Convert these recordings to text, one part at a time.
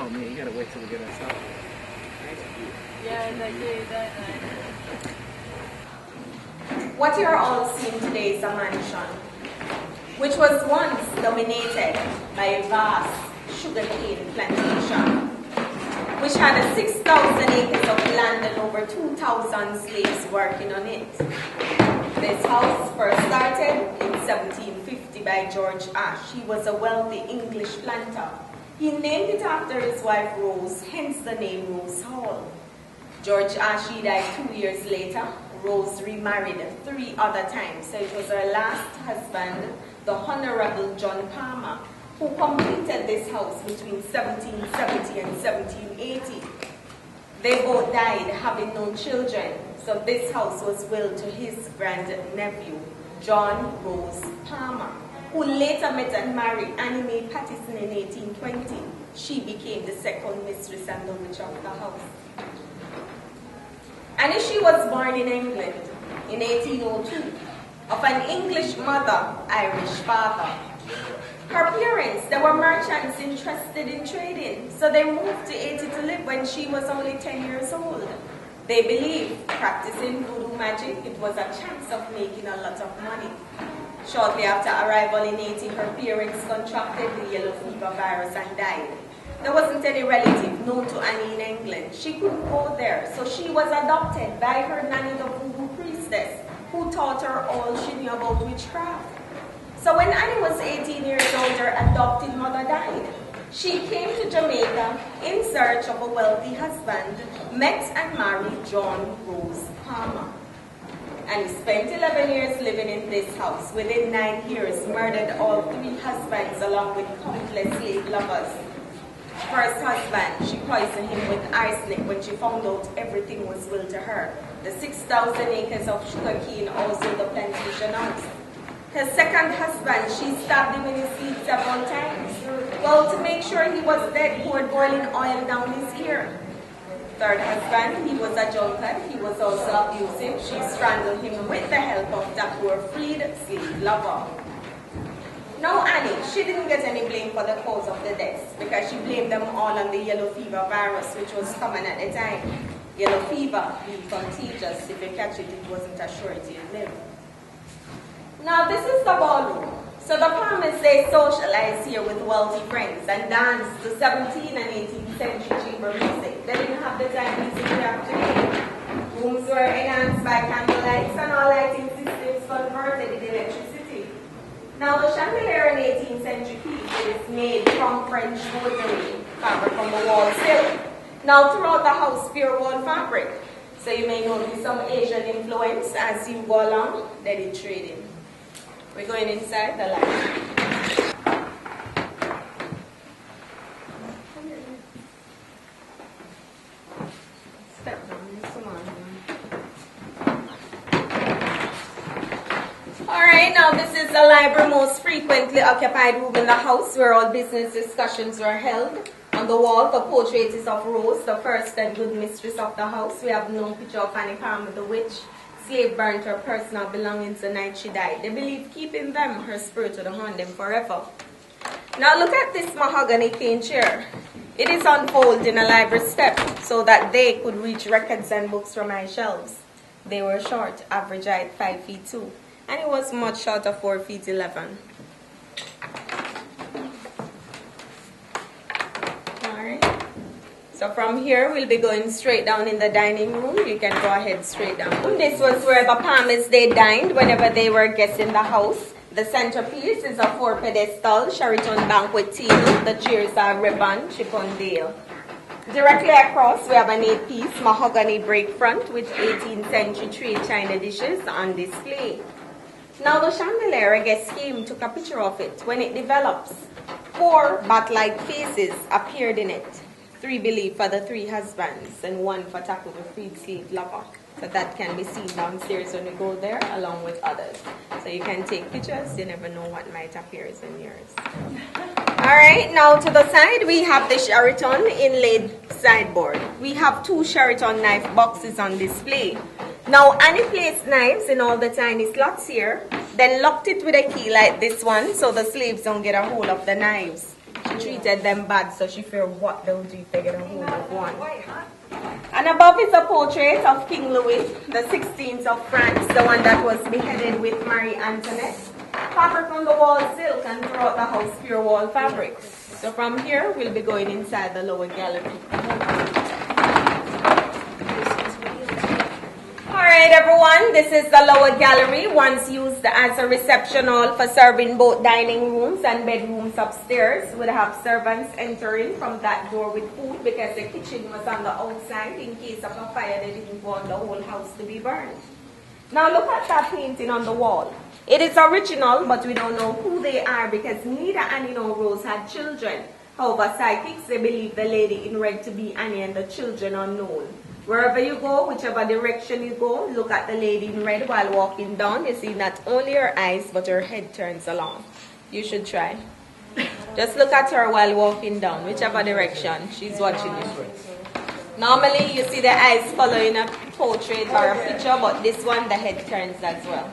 Oh man, you gotta wait till we get us out. What you're all seeing today is a mansion, which was once dominated by a vast sugarcane plantation, which had 6,000 acres of land and over 2,000 slaves working on it. This house first started in 1750 by George Ash. He was a wealthy English planter. He named it after his wife Rose, hence the name Rose Hall. George Ash, he died 2 years later. Rose remarried 3 other times. So it was her last husband, the Honorable John Palmer, who completed this house between 1770 and 1780. They both died having no children. So this house was willed to his grandnephew, John Rose Palmer, who later met and married Annie Mae Pattison in 1820. She became the second mistress and the witch of the house. Annie, she was born in England in 1802 of an English mother, Irish father. Her parents, they were merchants interested in trading, so they moved to Haiti to live when she was only 10 years old. They believed practicing voodoo magic, it was a chance of making a lot of money. Shortly after arrival in Haiti, her parents contracted the yellow fever virus and died. There wasn't any relative known to Annie in England. She couldn't go there, so she was adopted by her nanny, the voodoo priestess, who taught her all she knew about witchcraft. So when Annie was 18 years old, her adopted mother died. She came to Jamaica in search of a wealthy husband, met and married John Rose Palmer. And he spent 11 years living in this house. Within 9 years, murdered all 3 husbands along with countless slave lovers. First husband, she poisoned him with arsenic when she found out everything was willed to her. The 6,000 acres of sugarcane, also the plantation house. Her second husband, she stabbed him in his sleep several times. Well, to make sure he was dead, poured boiling oil down his ear. Third husband, he was a drunkard. He was also abusive. She strangled him with the help of that poor freed slave lover. Now Annie, she didn't get any blame for the cause of the deaths because she blamed them all on the yellow fever virus, which was common at the time. Yellow fever being contagious. If you catch it, it wasn't a surety to live. Now this is the ballroom. So the Palmers, they socialized here with wealthy friends and danced to 17th and 18th century chamber music. They didn't have the time music we have today. Rooms were enhanced by candlelights and all lighting systems converted in electricity. Now the chandelier in 18th century piece is made from French woodwork fabric from the wall silk. Now throughout the house, pure wool fabric. So you may notice some Asian influence as you go along, that is trading. We're going inside the library. Step down, Alright, now this is the library most frequently occupied room in the house where all business discussions were held. On the wall, the portrait is of Rose, the first and good mistress of the house. We have no picture of Annie Palmer, the witch. Slave burnt her personal belongings the night she died. They believed keeping them, her spirit would haunt them forever. Now look at this mahogany cane chair. It is unfolded in a library step so that they could reach records and books from my shelves. They were short, average height 5 feet 2, and it was much shorter 4 feet 11. So from here, we'll be going straight down in the dining room. You can go ahead straight down. This was where the Palmers, they dined whenever they were guests in the house. The centerpiece is a 4-pedestal Sheraton banquet table. The chairs are ribbon, Chippendale. Directly across, we have an 8-piece mahogany break front with 18th century trade china dishes on display. Now the chandelier, a guest came, took a picture of it. When it develops, 4 bat-like faces appeared in it. 3 believed for the 3 husbands and 1 for Taku, the freed slave lover. So that can be seen downstairs when you go there along with others. So you can take pictures, you never know what might appear in yours. Alright, now to the side we have the Sheraton inlaid sideboard. We have 2 Sheraton knife boxes on display. Now Annie placed knives in all the tiny slots here, then locked it with a key like this one so the slaves don't get a hold of the knives. She treated them bad, so she feared what they'll do if they get a hold of one. And above is a portrait of King Louis, the 16th of France, the one that was beheaded with Marie Antoinette. Fabric on the wall, silk, and throughout the house, pure wall fabric. So from here, we'll be going inside the lower gallery. Alright everyone, this is the lower gallery, once used as a reception hall for serving both dining rooms and bedrooms upstairs. We'd have servants entering from that door with food because the kitchen was on the outside. In case of a fire, they didn't want the whole house to be burned. Now look at that painting on the wall. It is original, but we don't know who they are because neither Annie nor Rose had children. However, psychics, they believe the lady in red to be Annie and the children unknown. Wherever you go, whichever direction you go, look at the lady in red while walking down. You see not only her eyes, but her head turns along. You should try. Just look at her while walking down, whichever direction she's watching you. Normally, you see the eyes following a portrait or a picture, but this one, the head turns as well.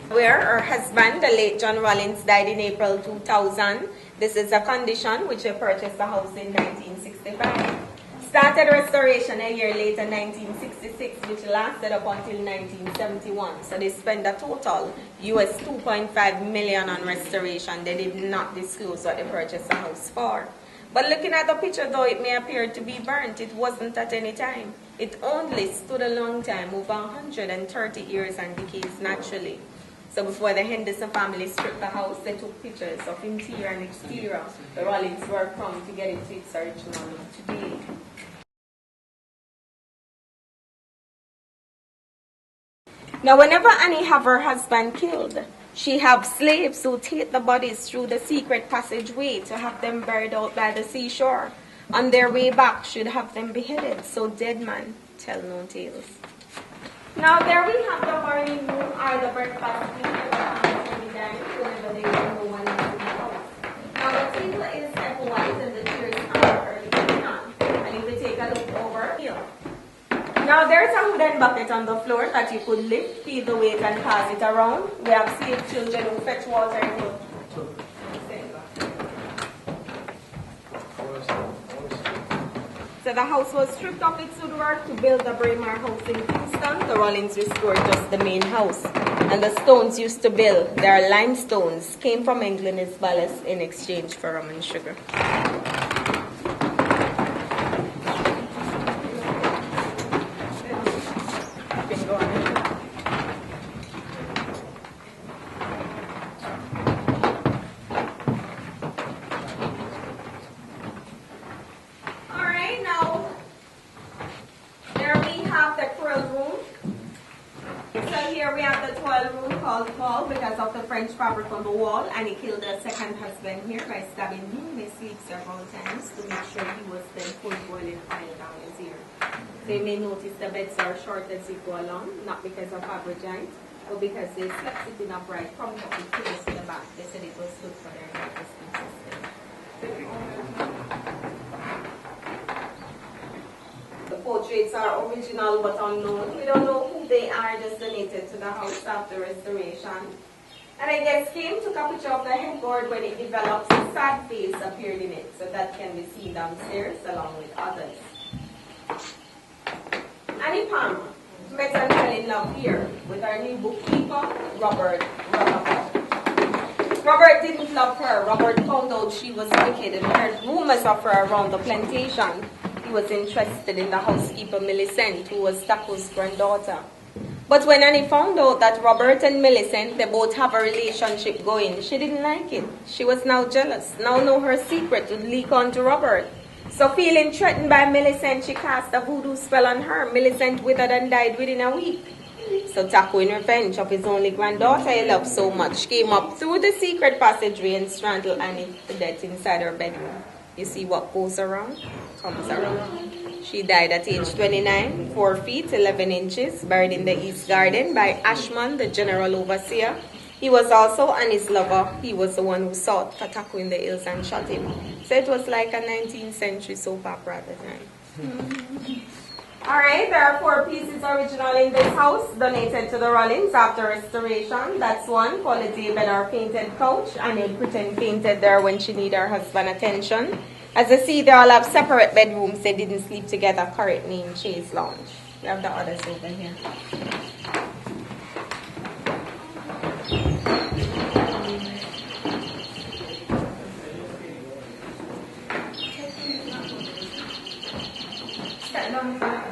Where her husband, the late John Rollins, died in April 2000. This is a condition which he purchased the house in 1965. Started restoration a year later, 1966, which lasted up until 1971. So they spent a total US $2.5 million on restoration. They did not disclose what they purchased the house for. But looking at the picture, though it may appear to be burnt, it wasn't at any time. It only stood a long time, over 130 years, and decays naturally. So before the Henderson family stripped the house, they took pictures of interior and exterior. The Rollins worked from to get it to its original look today. Now, whenever Annie have her husband killed, she have slaves who take the bodies through the secret passageway to have them buried out by the seashore. On their way back, should have them beheaded, so dead man tell no tales. Now, there we have the morning room or the breakfast room whenever there is no one in the house. Now, the table is set white and the chairs are early on. And if we take a look over here. Now there's a wooden bucket on the floor that you could lift, feed the weight and pass it around. We have saved children who fetch water into. So the house was stripped of its woodwork to build the Braemar house in Kingston. The Rollins restored just the main house. And the stones used to build, they are limestones, came from England as ballast in exchange for rum and sugar. Fabric on the wall, and he killed a second husband here by stabbing him in his sleep several times to make sure he was then full boiling oil down his ear. So you may notice the beds are short as you go along, not because of fabric giant, but because they slept sitting upright from top to close to the back. They said it was good for their digestive system. The portraits are original but unknown. We don't know who they are, just donated to the house after restoration. And I guess Kim took a picture of the headboard when it developed. A sad face appeared in it, so that can be seen downstairs along with others. Annie Palmer met and fell in love here with her new bookkeeper, Robert Rutherford. Robert didn't love her. Robert found out she was wicked and heard rumors of her around the plantation. He was interested in the housekeeper, Millicent, who was Taco's granddaughter. But when Annie found out that Robert and Millicent, they both have a relationship going, she didn't like it. She was now jealous. Now know her secret would leak on to Robert. So feeling threatened by Millicent, she cast a voodoo spell on her. Millicent withered and died within a week. So Taco, in revenge of his only granddaughter he loved so much, came up through the secret passageway and strangled Annie to death inside her bedroom. You see what goes around, comes around. She died at age 29, 4 feet, 11 inches, buried in the East Garden by Ashman, the general overseer. He was also Annie's lover. He was the one who sought Taco in the hills and shot him. So it was like a 19th century soap opera at the time. Alright, there are 4 pieces original in this house, donated to the Rollins after restoration. That's one, Paula David, our painted couch, and it pretend painted there when she need her husband attention. As you see, they all have separate bedrooms, they didn't sleep together, correct name, Chase Lounge. We have the others over here. Step down.